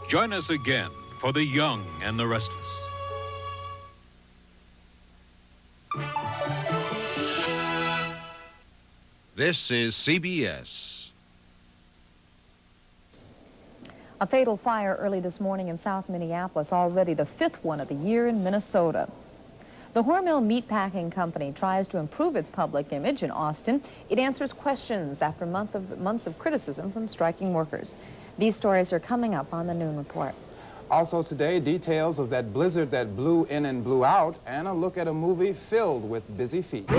Join us again for the young and the restless. This is CBS. A fatal fire early this morning in South Minneapolis, already the 5th one of the year in Minnesota. The Hormel Meatpacking Company tries to improve its public image in Austin. It answers questions after months of criticism from striking workers. These stories are coming up on the Noon Report. Also today, details of that blizzard that blew in and blew out, and a look at a movie filled with busy feet.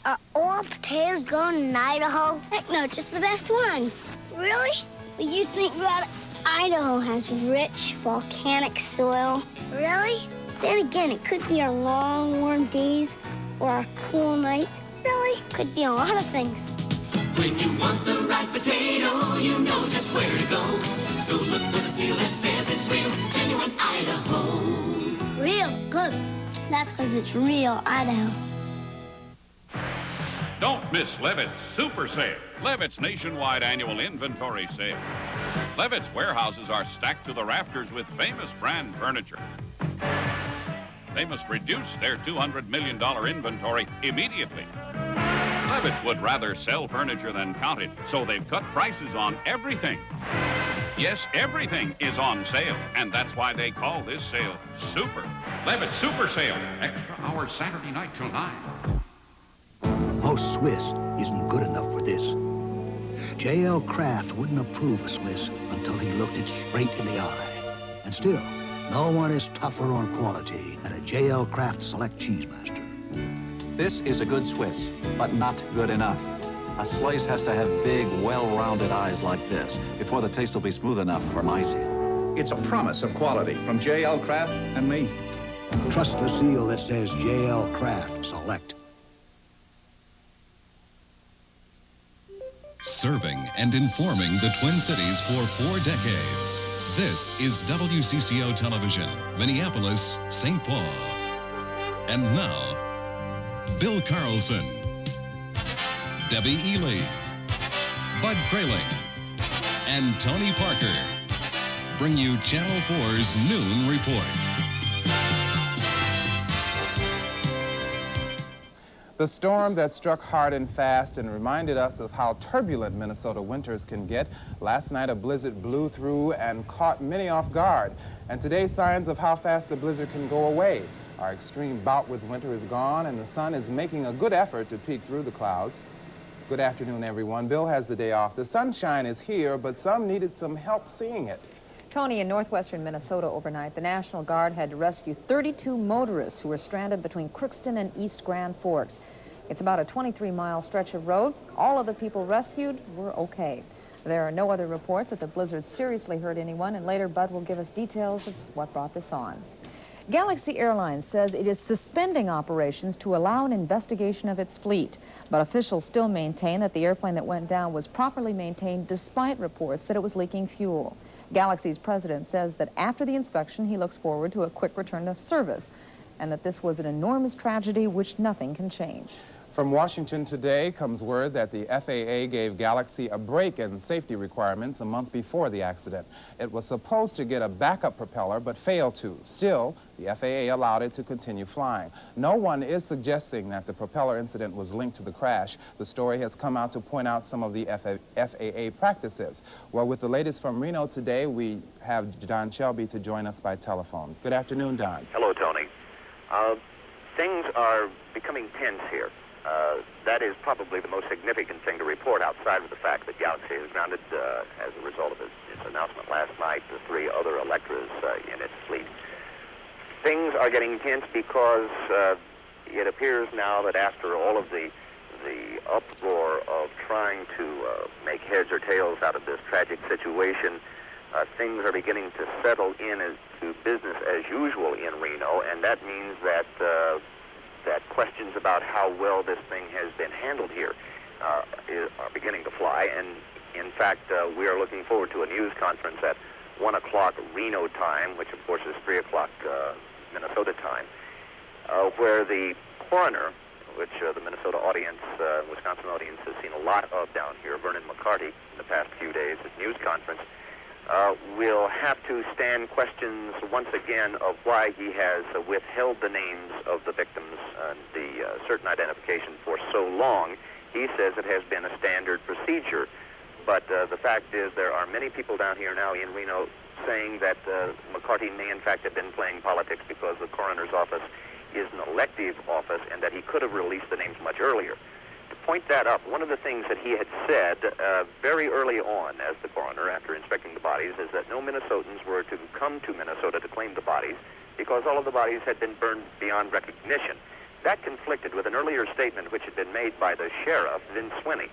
Are all potatoes grown in Idaho? Heck no, just the best one. Really? But you think Idaho has rich volcanic soil? Really? Then again, it could be our long, warm days or our cool nights. Really? Could be a lot of things. When you want the right potato, you know just where to go. So look for the seal that says it's real, genuine Idaho. Real? Good. That's because it's real Idaho. Don't miss Levitt's Super Sale, Levitt's nationwide annual inventory sale. Levitt's warehouses are stacked to the rafters with famous brand furniture. They must reduce their $200 million inventory immediately. Levitt's would rather sell furniture than count it, so they've cut prices on everything. Yes, everything is on sale, and that's why they call this sale Super. Levitt's Super Sale, extra hours Saturday night till 9. Most Swiss isn't good enough for this. J.L. Kraft wouldn't approve a Swiss until he looked it straight in the eye. And still, no one is tougher on quality than a J.L. Kraft Select Cheesemaster. This is a good Swiss, but not good enough. A slice has to have big, well-rounded eyes like this before the taste will be smooth enough for my seal. It's a promise of quality from J.L. Kraft and me. Trust the seal that says J.L. Kraft Select. Serving and informing the Twin Cities for 4 decades. This is WCCO Television, Minneapolis, St. Paul. And now, Bill Carlson, Debbie Ely, Bud Kraling, and Tony Parker bring you Channel 4's Noon Report. The storm that struck hard and fast and reminded us of how turbulent Minnesota winters can get. Last night, a blizzard blew through and caught many off guard. And today, signs of how fast the blizzard can go away. Our extreme bout with winter is gone, and the sun is making a good effort to peek through the clouds. Good afternoon, everyone. Bill has the day off. The sunshine is here, but some needed some help seeing it. Tony, in northwestern Minnesota overnight, the National Guard had to rescue 32 motorists who were stranded between Crookston and East Grand Forks. It's about a 23-mile stretch of road. All of the people rescued were okay. There are no other reports that the blizzard seriously hurt anyone, and later Bud will give us details of what brought this on. Galaxy Airlines says it is suspending operations to allow an investigation of its fleet, but officials still maintain that the airplane that went down was properly maintained despite reports that it was leaking fuel. Galaxy's president says that after the inspection, he looks forward to a quick return of service, and that this was an enormous tragedy which nothing can change. From Washington today comes word that the FAA gave Galaxy a break in safety requirements a month before the accident. It was supposed to get a backup propeller, but failed to. Still, the FAA allowed it to continue flying. No one is suggesting that the propeller incident was linked to the crash. The story has come out to point out some of the FAA practices. Well, with the latest from Reno today, we have Don Shelby to join us by telephone. Good afternoon, Don. Hello, Tony. Things are becoming tense here. That is probably the most significant thing to report outside of the fact that Galaxy is grounded as a result of its announcement last night, the 3 other Electras in its fleet. Things are getting tense because it appears now that after all of the uproar of trying to make heads or tails out of this tragic situation, things are beginning to settle in as to business as usual in Reno, and that means that that questions about how well this thing has been handled here are beginning to fly. And in fact, we are looking forward to a news conference at 1 o'clock Reno time, which of course is 3 o'clock Minnesota time, where the coroner which the Minnesota audience, Wisconsin audience, has seen a lot of down here, Vernon McCarty, in the past few days at news conference, will have to stand questions once again of why he has withheld the names of the victims and the certain identification for so long. He says it has been a standard procedure. But the fact is there are many people down here now in Reno saying that McCarty may in fact have been playing politics because the coroner's office is an elective office and that he could have released the names much earlier. To point that up, one of the things that he had said very early on as the coroner after inspecting the bodies is that no Minnesotans were to come to Minnesota to claim the bodies because all of the bodies had been burned beyond recognition. That conflicted with an earlier statement which had been made by the sheriff, Vin Swinney,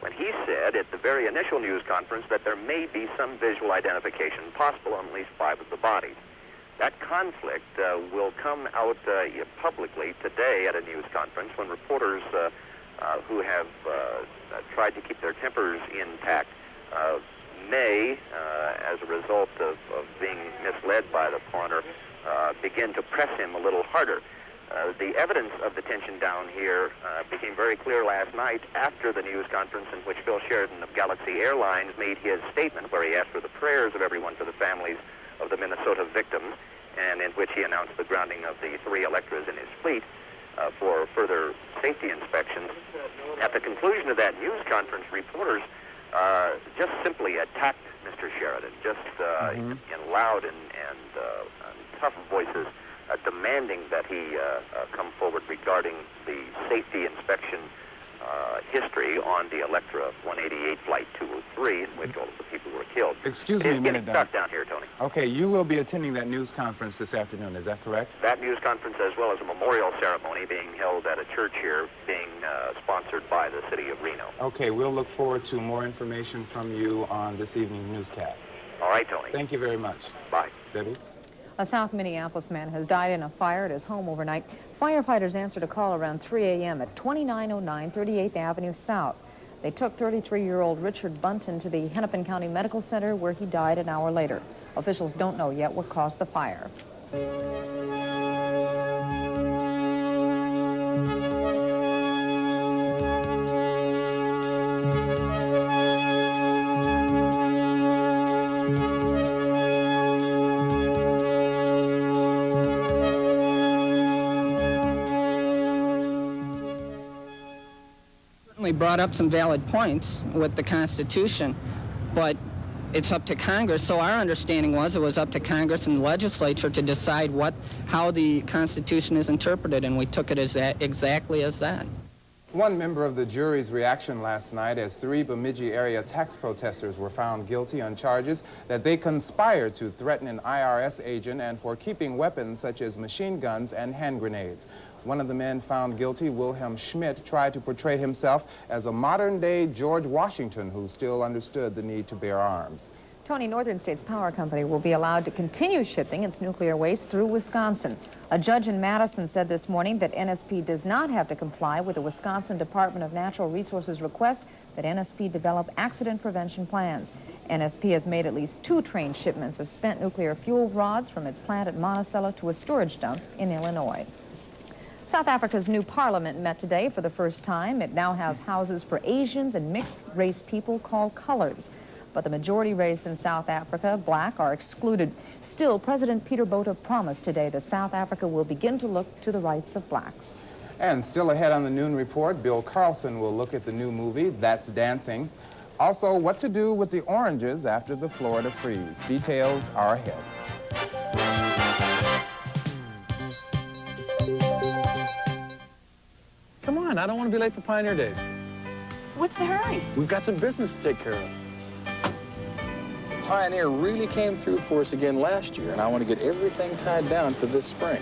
when he said at the very initial news conference that there may be some visual identification possible on at least 5 of the bodies. That conflict will come out publicly today at a news conference when reporters who have tried to keep their tempers intact may, as a result of being misled by the coroner, begin to press him a little harder. The evidence of the tension down here became very clear last night after the news conference in which Phil Sheridan of Galaxy Airlines made his statement where he asked for the prayers of everyone for the families of the Minnesota victims and in which he announced the grounding of the 3 Electras in his fleet for further safety inspections. At the conclusion of that news conference, reporters just simply attacked Mr. Sheridan, just in loud and tough voices, demanding that he come forward regarding the safety inspection history on the Electra 188 Flight 203, in which all of the people were killed. Excuse me a minute, stuck down here, Tony. Okay, you will be attending that news conference this afternoon, is that correct? That news conference, as well as a memorial ceremony being held at a church here, being sponsored by the city of Reno. Okay, we'll look forward to more information from you on this evening's newscast. All right, Tony. Thank you very much. Bye. Debbie? A South Minneapolis man has died in a fire at his home overnight. Firefighters answered a call around 3 a.m. at 2909 38th Avenue South. They took 33-year-old Richard Bunton to the Hennepin County Medical Center, where he died an hour later. Officials don't know yet what caused the fire. Brought up some valid points with the Constitution, but it's up to Congress. So our understanding was it was up to Congress and the legislature to decide how the Constitution is interpreted, and we took it as exactly as that. One member of the jury's reaction last night as 3 Bemidji area tax protesters were found guilty on charges that they conspired to threaten an IRS agent and for keeping weapons such as machine guns and hand grenades. One of the men found guilty, Wilhelm Schmidt, tried to portray himself as a modern-day George Washington who still understood the need to bear arms. Tony, Northern States Power Company will be allowed to continue shipping its nuclear waste through Wisconsin. A judge in Madison said this morning that NSP does not have to comply with the Wisconsin Department of Natural Resources request that NSP develop accident prevention plans. NSP has made at least 2 train shipments of spent nuclear fuel rods from its plant at Monticello to a storage dump in Illinois. South Africa's new parliament met today for the first time. It now has houses for Asians and mixed-race people called colors. But the majority race in South Africa, black, are excluded. Still, President Peter Botha promised today that South Africa will begin to look to the rights of blacks. And still ahead on the noon report, Bill Carlson will look at the new movie, That's Dancing. Also, what to do with the oranges after the Florida freeze. Details are ahead. Come on, I don't want to be late for Pioneer Days. What's the hurry? We've got some business to take care of. Pioneer really came through for us again last year, and I want to get everything tied down for this spring.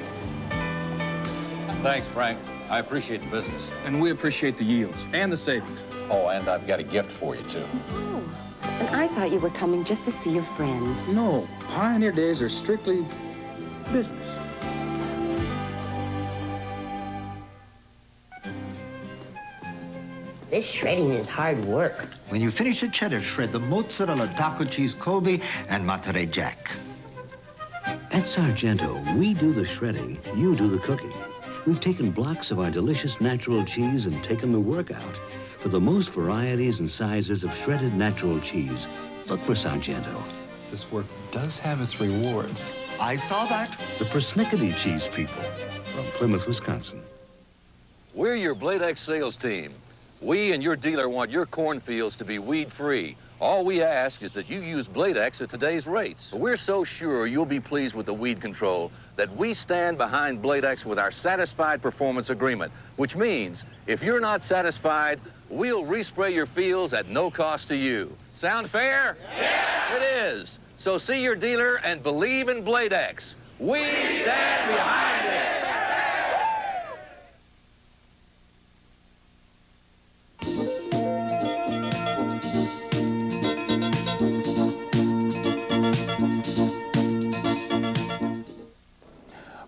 Thanks, Frank. I appreciate the business. And we appreciate the yields and the savings. Oh, and I've got a gift for you, too. Oh, and I thought you were coming just to see your friends. No, Pioneer Days are strictly business. This shredding is hard work. When you finish the cheddar, shred the mozzarella, taco cheese, Kobe, and Monterey Jack. At Sargento, we do the shredding, you do the cooking. We've taken blocks of our delicious natural cheese and taken the work out. For the most varieties and sizes of shredded natural cheese, look for Sargento. This work does have its rewards. I saw that. The Persnickety Cheese People from Plymouth, Wisconsin. We're your Blade X sales team. We and your dealer want your cornfields to be weed-free. All we ask is that you use Blade X at today's rates. We're so sure you'll be pleased with the weed control that we stand behind Blade X with our Satisfied Performance Agreement, which means if you're not satisfied, we'll respray your fields at no cost to you. Sound fair? Yeah! It is. So see your dealer and believe in Blade X. We stand behind it.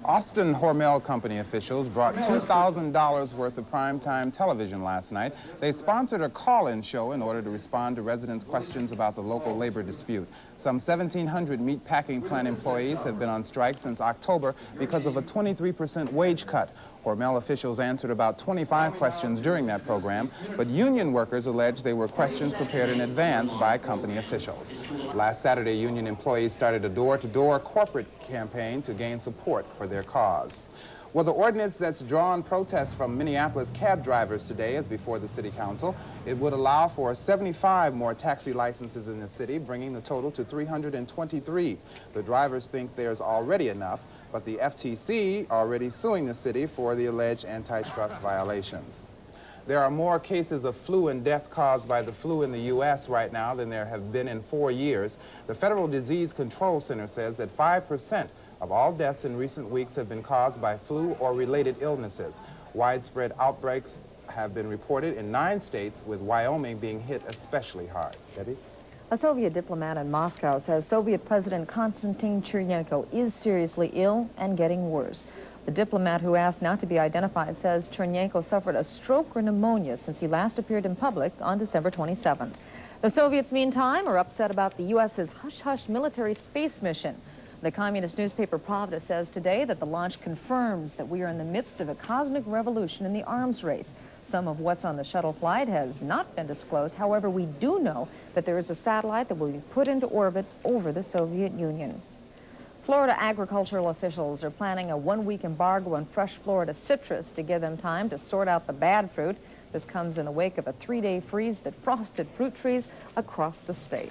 Austin Hormel Company officials brought $2,000 worth of primetime television last night. They sponsored a call-in show in order to respond to residents' questions about the local labor dispute. Some 1,700 meat packing plant employees have been on strike since October because of a 23% wage cut. Hormel officials answered about 25 questions during that program, but union workers alleged they were questions prepared in advance by company officials. Last Saturday, union employees started a door-to-door corporate campaign to gain support for their cause. Well, the ordinance that's drawn protests from Minneapolis cab drivers today is before the City Council. It would allow for 75 more taxi licenses in the city, bringing the total to 323. The drivers think there's already enough, but the FTC already suing the city for the alleged antitrust violations. There are more cases of flu and death caused by the flu in the U.S. right now than there have been in 4 years. The Federal Disease Control Center says that 5% of all deaths in recent weeks have been caused by flu or related illnesses. Widespread outbreaks have been reported in 9 states, with Wyoming being hit especially hard. Debbie? A Soviet diplomat in Moscow says Soviet President Konstantin Chernenko is seriously ill and getting worse. The diplomat, who asked not to be identified, says Chernenko suffered a stroke or pneumonia since he last appeared in public on December 27th. The Soviets, meantime, are upset about the U.S.'s hush-hush military space mission. The communist newspaper Pravda says today that the launch confirms that we are in the midst of a cosmic revolution in the arms race. Some of what's on the shuttle flight has not been disclosed. However, we do know that there is a satellite that will be put into orbit over the Soviet Union. Florida agricultural officials are planning a 1-week embargo on fresh Florida citrus to give them time to sort out the bad fruit. This comes in the wake of a 3-day freeze that frosted fruit trees across the state.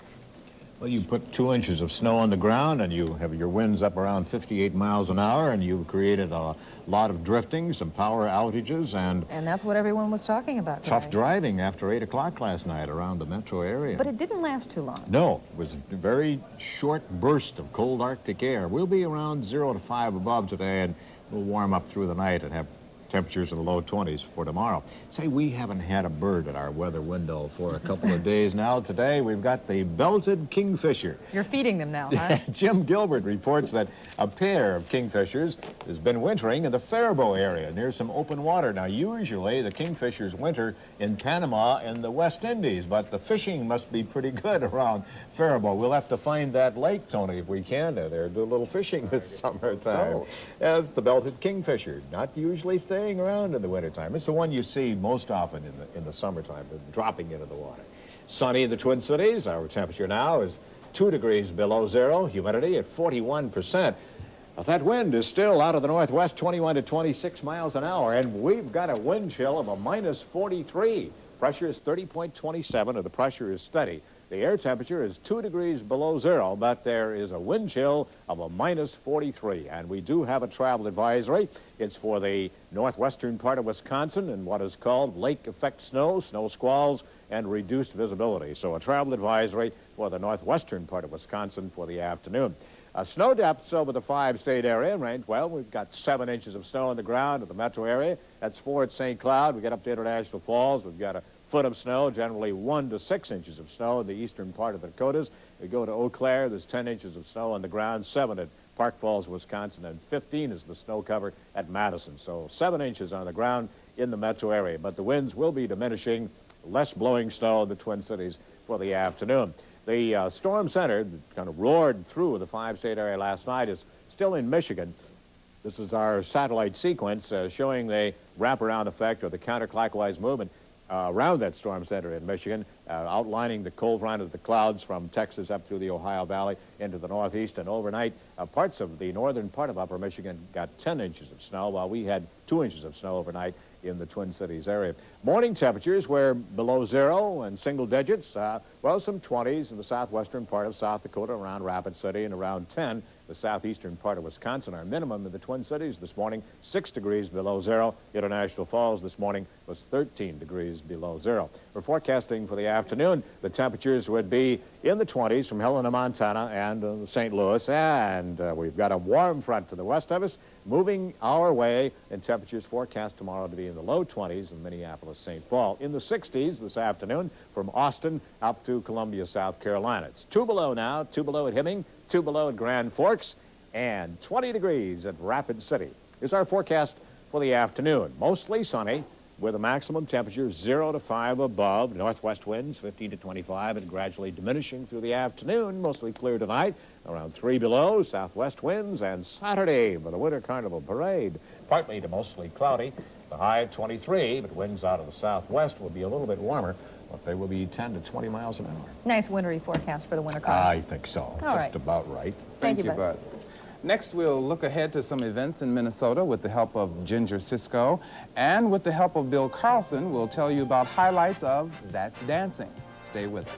Well, you put 2 inches of snow on the ground and you have your winds up around 58 miles an hour, and you've created a lot of drifting, some power outages, and that's what everyone was talking about tough today. driving after 8 o'clock last night around the metro area. But it didn't last too long. No, it was a very short burst of cold Arctic air. We'll be around 0 to 5 above today, and we'll warm up through the night and have temperatures in the low 20s for tomorrow. Say, we haven't had a bird at our weather window for a couple of days now. Today, we've got the belted kingfisher. You're feeding them now, huh? Jim Gilbert reports that a pair of kingfishers has been wintering in the Faribault area near some open water. Now, usually, the kingfishers winter in Panama and the West Indies, but the fishing must be pretty good around Faribault. We'll have to find that lake, Tony, if we can, there, do a little fishing this summertime. As the belted kingfisher, not usually staying around in the wintertime. It's the one you see most often in the summertime, dropping into the water. Sunny in the Twin Cities. Our temperature now is 2 degrees below zero, humidity at 41%. Now, that wind is still out of the northwest, 21 to 26 miles an hour, and we've got a wind chill of a minus 43. Pressure is 30.27, and the pressure is steady. The air temperature is 2 degrees below zero, but there is a wind chill of a minus 43. And we do have a travel advisory. It's for the northwestern part of Wisconsin and what is called lake effect snow, snow squalls, and reduced visibility. So a travel advisory for the northwestern part of Wisconsin for the afternoon. Snow depths over the 5-state area range. Well, we've got 7 inches of snow on the ground in the metro area. That's 4 at St. Cloud. We get up to International Falls. We've got a foot of snow, generally 1 to 6 inches of snow in the eastern part of the Dakotas. We go to Eau Claire, there's 10 inches of snow on the ground, 7 at Park Falls, Wisconsin, and 15 is the snow cover at Madison. So 7 inches on the ground in the metro area. But the winds will be diminishing, less blowing snow in the Twin Cities for the afternoon. The storm center that kind of roared through the 5-state area last night is still in Michigan. This is our satellite sequence showing the wraparound effect or the counterclockwise movement around that storm center in Michigan, outlining the cold front of the clouds from Texas up through the Ohio Valley into the northeast. And overnight, parts of the northern part of upper Michigan got 10 inches of snow, while we had 2 inches of snow overnight in the Twin Cities area. Morning temperatures were below 0 and single digits. Well, some 20s in the southwestern part of South Dakota, around Rapid City, and around 10 the southeastern part of Wisconsin. Our minimum in the Twin Cities this morning, 6 degrees below 0. International Falls this morning was 13 degrees below 0. We're forecasting for the afternoon. The temperatures would be in the 20s from Helena, Montana, and St. Louis. And we've got a warm front to the west of us moving our way, and temperatures forecast tomorrow to be in the low 20s in Minneapolis, St. Paul. In the 60s this afternoon from Austin up to Columbia, South Carolina. It's 2 below now, 2 below at Hemming, 2 below at Grand Forks, and 20 degrees at Rapid City. Is our forecast for the afternoon. Mostly sunny with a maximum temperature 0 to 5 above. Northwest winds 15 to 25 and gradually diminishing through the afternoon. Mostly clear tonight, around 3 below. Southwest winds, and Saturday for the Winter Carnival Parade. Partly to mostly cloudy. The high at 23, but winds out of the southwest will be a little bit warmer. But they will be 10 to 20 miles an hour. Nice wintry forecast for the Winter Carnival. I think so. All Just right. about right. Thank you, Bud. Next, we'll look ahead to some events in Minnesota with the help of Ginger Cisco. And with the help of Bill Carlson, we'll tell you about highlights of That's Dancing. Stay with us.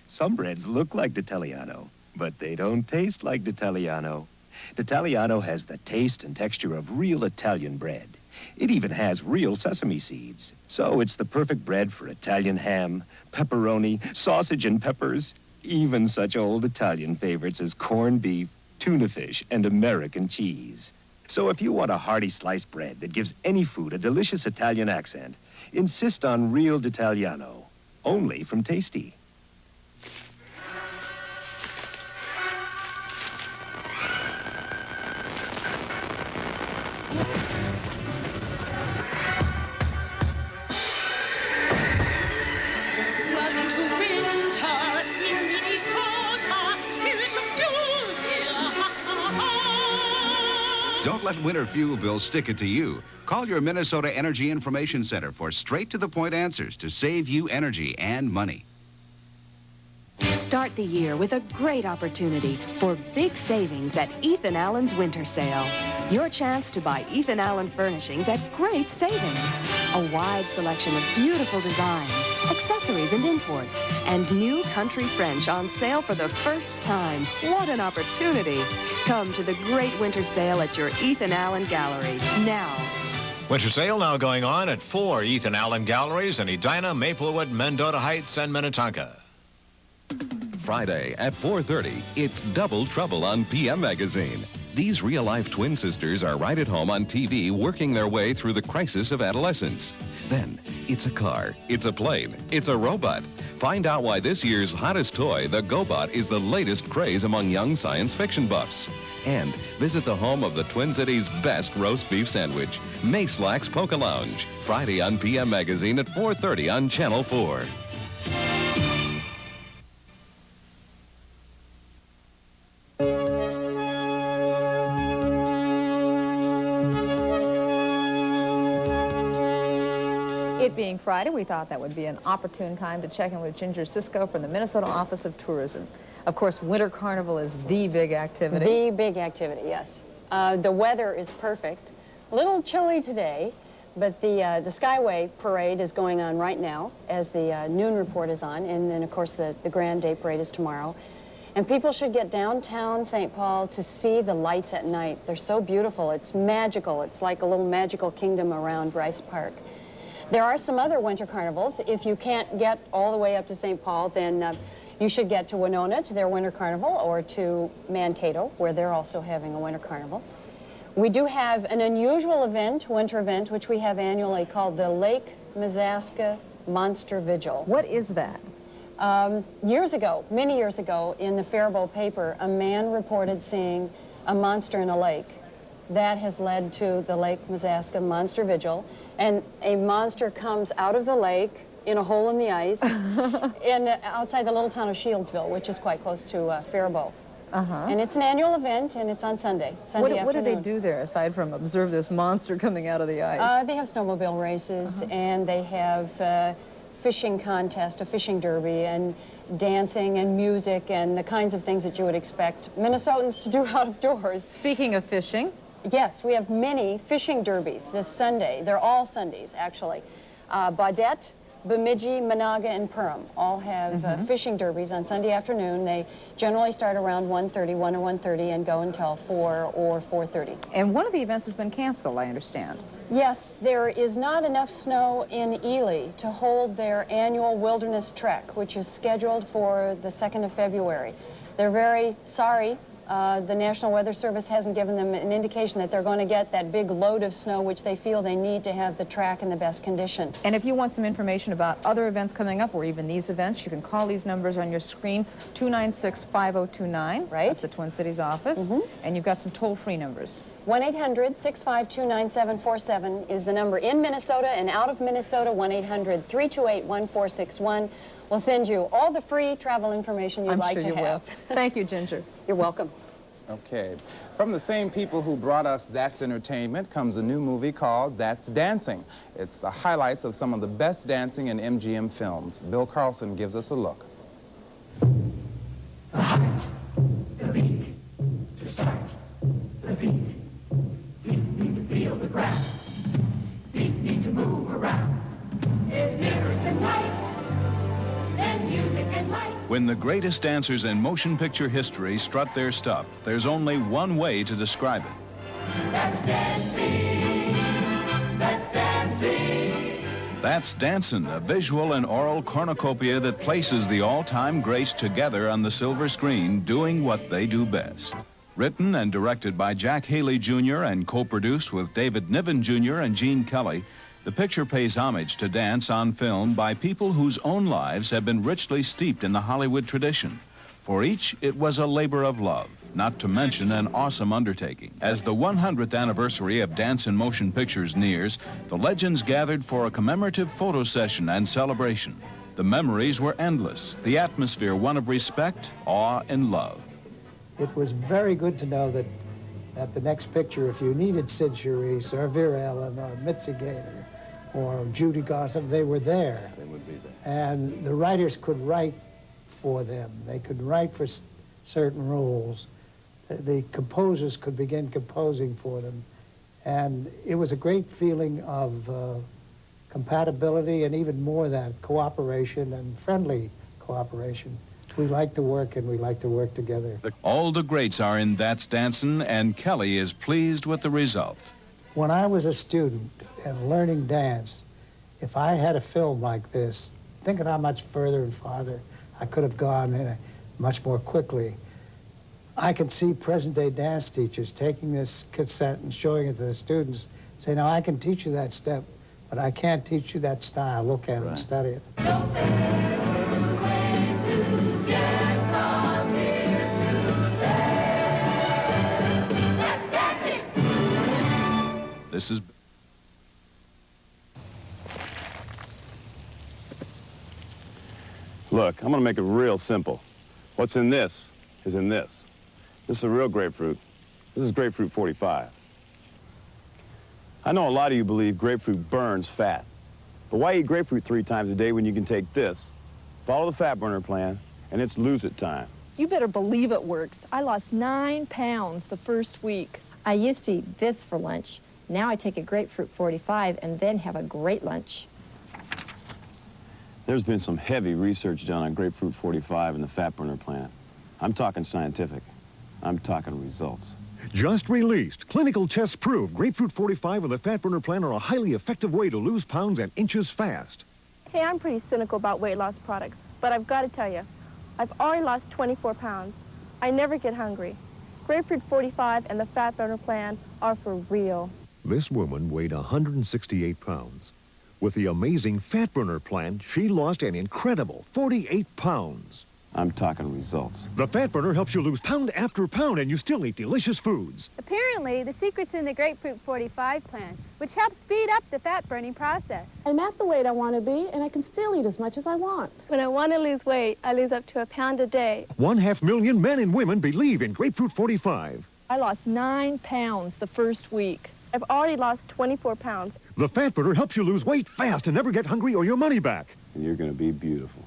Some breads look like D'Italiano, but they don't taste like D'Italiano. D'Italiano has the taste and texture of real Italian bread. It even has real sesame seeds. So it's the perfect bread for Italian ham, pepperoni, sausage and peppers, even such old Italian favorites as corned beef, tuna fish, and American cheese. So if you want a hearty sliced bread that gives any food a delicious Italian accent, insist on real D'Italiano, only from Tasty. Welcome to winter in Minnesota. Here is some fuel bill. Don't let winter fuel bills stick it to you. Call your Minnesota Energy Information Center for straight-to-the-point answers to save you energy and money. Start the year with a great opportunity for big savings at Ethan Allen's Winter Sale. Your chance to buy Ethan Allen furnishings at great savings. A wide selection of beautiful designs, accessories and imports, and new country French on sale for the first time. What an opportunity. Come to the great winter sale at your Ethan Allen Gallery now. Winter sale now going on at 4 Ethan Allen Galleries in Edina, Maplewood, Mendota Heights, and Minnetonka. Friday at 4:30, it's Double Trouble on PM Magazine. These real-life twin sisters are right at home on TV working their way through the crisis of adolescence. Then, it's a car, it's a plane, it's a robot. Find out why this year's hottest toy, the GoBot, is the latest craze among young science fiction buffs. And visit the home of the Twin Cities' best roast beef sandwich, Mayslack's Polka Lounge. Friday on PM Magazine at 4:30 on Channel 4. It being Friday, we thought that would be an opportune time to check in with Ginger Cisco from the Minnesota Office of Tourism. Of course, Winter Carnival is the big activity. The big activity, yes. The weather is perfect. A little chilly today, but the Skyway Parade is going on right now as the noon report is on, and then, of course, the Grand Day Parade is tomorrow. And people should get downtown St. Paul to see the lights at night. They're so beautiful. It's magical. It's like a little magical kingdom around Rice Park. There are some other winter carnivals. If you can't get all the way up to St. Paul, then you should get to Winona to their winter carnival, or to Mankato, where they're also having a winter carnival. We do have an unusual event, winter event, which we have annually called the Lake Mazaska Monster Vigil. What is that? Years ago, many years ago, in the Faribault paper, a man reported seeing a monster in a lake. That has led to the Lake Mazaska Monster Vigil. And a monster comes out of the lake in a hole in the ice outside the little town of Shieldsville, which is quite close to Faribault. And it's an annual event, and it's on Sunday What do they afternoon. do there, aside from observe this monster coming out of the ice? They have snowmobile races, and they have fishing contest, a fishing derby, and dancing and music and the kinds of things that you would expect Minnesotans to do outdoors. Speaking of fishing? Yes, we have many fishing derbies this Sunday. They're all Sundays, actually. Baudette, Bemidji, Monaga, and Perham all have fishing derbies on Sunday afternoon. They generally start around 1:30, 1 or 1:30, and go until 4 or 4:30. And one of the events has been canceled, I understand. Yes, there is not enough snow in Ely to hold their annual wilderness trek, which is scheduled for the 2nd of February. They're very sorry. The National Weather Service hasn't given them an indication that they're going to get that big load of snow, which they feel they need to have the track in the best condition. And if you want some information about other events coming up, or even these events, you can call these numbers on your screen, 296-5029. Right. That's the Twin Cities office. And you've got some toll-free numbers. 1-800-652-9747 is the number in Minnesota, and out of Minnesota, 1-800-328-1461. We'll send you all the free travel information you'd like to have. Thank you, Ginger. You're welcome. Okay. From the same people who brought us That's Entertainment comes a new movie called That's Dancing. It's the highlights of some of the best dancing in MGM films. Bill Carlson gives us a look. The heart, the beat, to start, the beat. Feet need to feel the ground. Feet need to move around. There's mirrors and lights, and music and lights. When the greatest dancers in motion picture history strut their stuff, there's only one way to describe it. That's dancing. That's dancing. That's Dancin', a visual and oral cornucopia that places the all-time greats together on the silver screen doing what they do best. Written and directed by Jack Haley Jr. and co-produced with David Niven Jr. and Gene Kelly, the picture pays homage to dance on film by people whose own lives have been richly steeped in the Hollywood tradition. For each, it was a labor of love, not to mention an awesome undertaking. As the 100th anniversary of Dance in Motion Pictures nears, the legends gathered for a commemorative photo session and celebration. The memories were endless, the atmosphere one of respect, awe, and love. It was very good to know that at the next picture, if you needed Sid Charisse or Vera Ellen or Mitzi Gaynor or Judy Garson, they were there. They would be there. And the writers could write for them. They could write for certain roles. The composers could begin composing for them. And it was a great feeling of compatibility, and even more that, cooperation and friendly cooperation. We like to work, and we like to work together. All the greats are in That's Dancin', and Kelly is pleased with the result. When I was a student and learning dance, if I had a film like this, thinking how much further and farther I could have gone much more quickly, I could see present-day dance teachers taking this cassette and showing it to the students, say, now I can teach you that step, but I can't teach you that style. Look at it and study it. This is... Look, I'm gonna make it real simple. What's in this is in this. This is a real grapefruit. This is grapefruit 45. I know a lot of you believe grapefruit burns fat. But why eat grapefruit 3 times a day when you can take this, follow the fat burner plan, and it's lose it time? You better believe it works. I lost 9 pounds the first week. I used to eat this for lunch. Now I take a grapefruit 45 and then have a great lunch. There's been some heavy research done on grapefruit 45 and the fat burner plan. I'm talking scientific. I'm talking results. Just released. Clinical tests prove grapefruit 45 and the fat burner plan are a highly effective way to lose pounds and inches fast. Hey, I'm pretty cynical about weight loss products, but I've got to tell you, I've already lost 24 pounds. I never get hungry. Grapefruit 45 and the fat burner plan are for real. This woman weighed 168 pounds. With the amazing fat burner plan, she lost an incredible 48 pounds. I'm talking results. The Fat Burner helps you lose pound after pound, and you still eat delicious foods. Apparently, the secret's in the Grapefruit 45 plan, which helps speed up the fat-burning process. I'm at the weight I want to be, and I can still eat as much as I want. When I want to lose weight, I lose up to a pound a day. 500,000 men and women believe in Grapefruit 45. I lost 9 pounds the first week. I've already lost 24 pounds. The Fat Burner helps you lose weight fast and never get hungry or your money back. And you're going to be beautiful.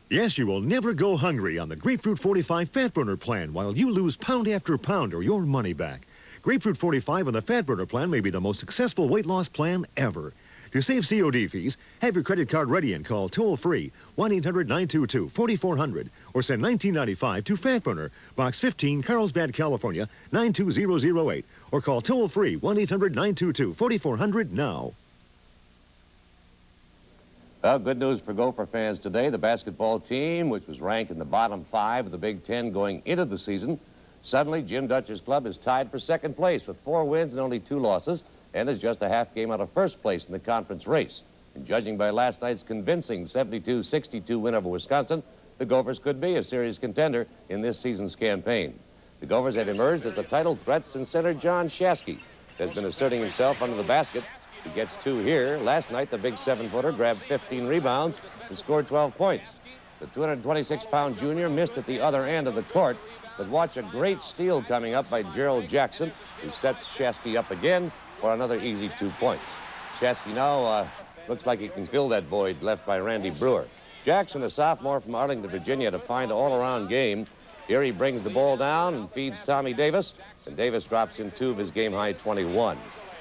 Yes, you will never go hungry on the Grapefruit 45 Fat Burner plan while you lose pound after pound or your money back. Grapefruit 45 and the Fat Burner plan may be the most successful weight loss plan ever. To save COD fees, have your credit card ready and call toll-free 1-800-922-4400 or send $19.95 to Fat Burner, Box 15, Carlsbad, California, 92008, or call toll-free 1-800-922-4400 now. Well, good news for Gopher fans today. The basketball team, which was ranked in the bottom 5 of the Big Ten going into the season, suddenly Jim Dutcher's club is tied for second place with 4 wins and only 2 losses, and is just a half game out of first place in the conference race. And judging by last night's convincing 72-62 win over Wisconsin, the Gophers could be a serious contender in this season's campaign. The Gophers have emerged as a title threat since center John Shasky has been asserting himself under the basket. He gets 2 here. Last night, the big 7-footer grabbed 15 rebounds and scored 12 points. The 226-pound junior missed at the other end of the court, but watch a great steal coming up by Gerald Jackson, who sets Shasky up again for another easy 2 points. Shasky now looks like he can fill that void left by Randy Brewer. Jackson, a sophomore from Arlington, Virginia, to find an all-around game. Here he brings the ball down and feeds Tommy Davis, and Davis drops in 2 of his game-high 21.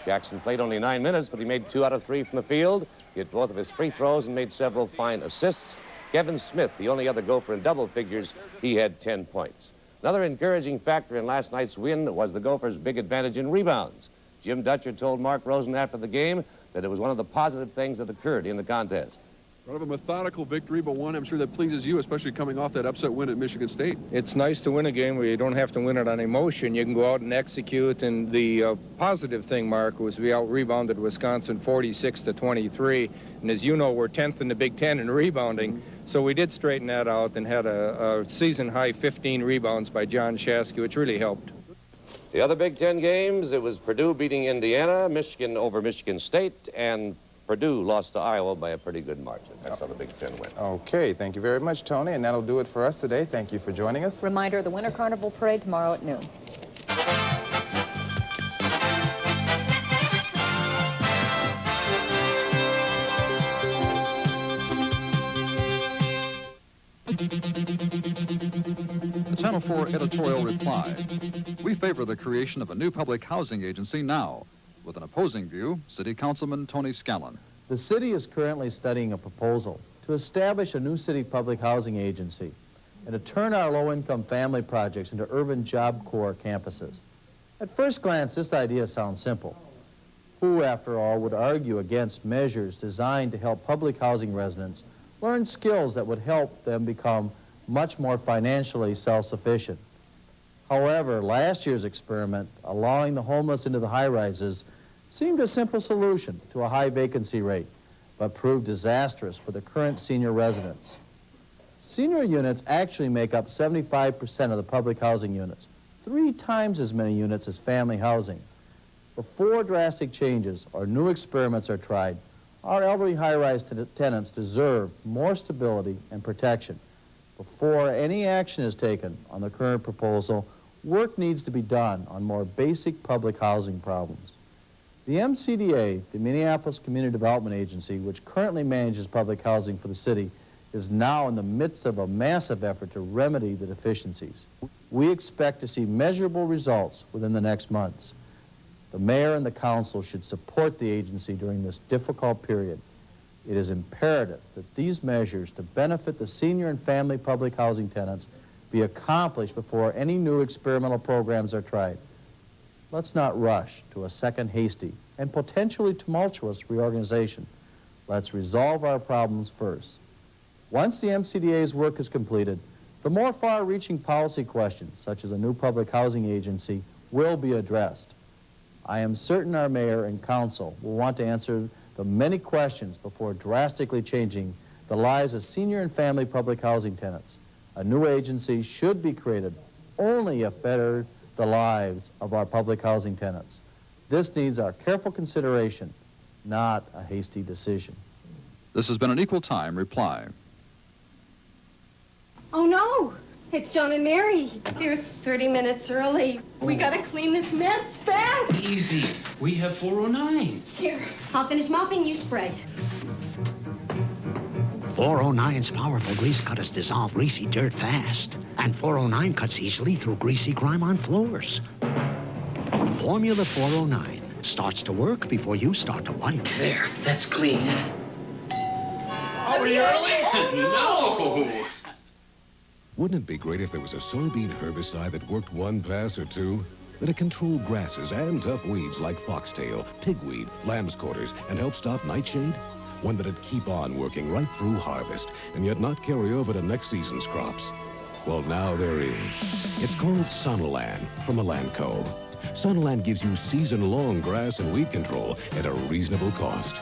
Jackson played only 9 minutes, but he made 2 out of 3 from the field. He hit both of his free throws and made several fine assists. Kevin Smith, the only other Gopher in double figures, he had 10 points. Another encouraging factor in last night's win was the Gophers' big advantage in rebounds. Jim Dutcher told Mark Rosen after the game that it was one of the positive things that occurred in the contest. Sort of a methodical victory, but one I'm sure that pleases you, especially coming off that upset win at Michigan State. It's nice to win a game where you don't have to win it on emotion. You can go out and execute, and the positive thing, Mark, was we out-rebounded Wisconsin 46-23, and as you know, we're 10th in the Big Ten in rebounding, so we did straighten that out and had a season-high 15 rebounds by John Shasky, which really helped. The other Big Ten games, it was Purdue beating Indiana, Michigan over Michigan State, and Purdue lost to Iowa by a pretty good margin. That's how the Big Ten went. Okay, thank you very much, Tony, and that'll do it for us today. Thank you for joining us. Reminder, the Winter Carnival Parade tomorrow at noon. The Channel 4 editorial reply. We favor the creation of a new public housing agency now. With an opposing view, City Councilman Tony Scallon. The city is currently studying a proposal to establish a new city public housing agency and to turn our low-income family projects into urban Job Corps campuses. At first glance, this idea sounds simple. Who, after all, would argue against measures designed to help public housing residents learn skills that would help them become much more financially self-sufficient? However, last year's experiment, allowing the homeless into the high-rises, seemed a simple solution to a high vacancy rate, but proved disastrous for the current senior residents. Senior units actually make up 75% of the public housing units, 3 times as many units as family housing. Before drastic changes or new experiments are tried, our elderly high-rise tenants deserve more stability and protection. Before any action is taken on the current proposal, work needs to be done on more basic public housing problems. The MCDA, the Minneapolis Community Development Agency, which currently manages public housing for the city, is now in the midst of a massive effort to remedy the deficiencies. We expect to see measurable results within the next months. The mayor and the council should support the agency during this difficult period. It is imperative that these measures to benefit the senior and family public housing tenants be accomplished before any new experimental programs are tried. Let's not rush to a second hasty and potentially tumultuous reorganization. Let's resolve our problems first. Once the MCDA's work is completed, the more far-reaching policy questions, such as a new public housing agency, will be addressed. I am certain our mayor and council will want to answer the many questions before drastically changing the lives of senior and family public housing tenants. A new agency should be created only if better the lives of our public housing tenants. This needs our careful consideration, not a hasty decision. This has been an Equal Time Reply. Oh, no. It's John and Mary. They're 30 minutes early. We gotta clean this mess fast. Easy. We have 409. Here, I'll finish mopping, you spray. 409's powerful grease cutters dissolve greasy dirt fast. And 409 cuts easily through greasy grime on floors. Formula 409 starts to work before you start to wipe. There, that's clean. Are we early? No! Wouldn't it be great if there was a soybean herbicide that worked one pass or two? That it controlled grasses and tough weeds like foxtail, pigweed, lamb's quarters, and help stop nightshade? One that'd keep on working right through harvest and yet not carry over to next season's crops. Well, now there is. It's called Sonalan from Elanco. Sonalan gives you season-long grass and weed control at a reasonable cost.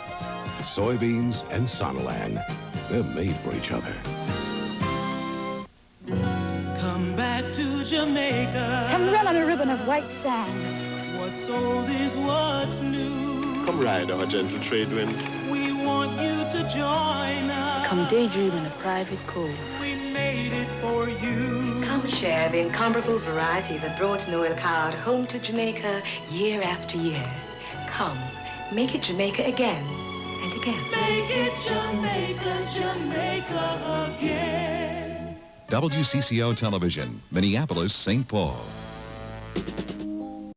Soybeans and Sonalan, they're made for each other. Come back to Jamaica. Come run on a ribbon of white sand. What's old is what's new. Come ride our gentle trade winds. We want you to join us. Come daydream in a private cove. We made it for you. Come share the incomparable variety that brought Noel Coward home to Jamaica year after year. Come, make it Jamaica again and again. Make it Jamaica, Jamaica again. WCCO Television, Minneapolis, St. Paul.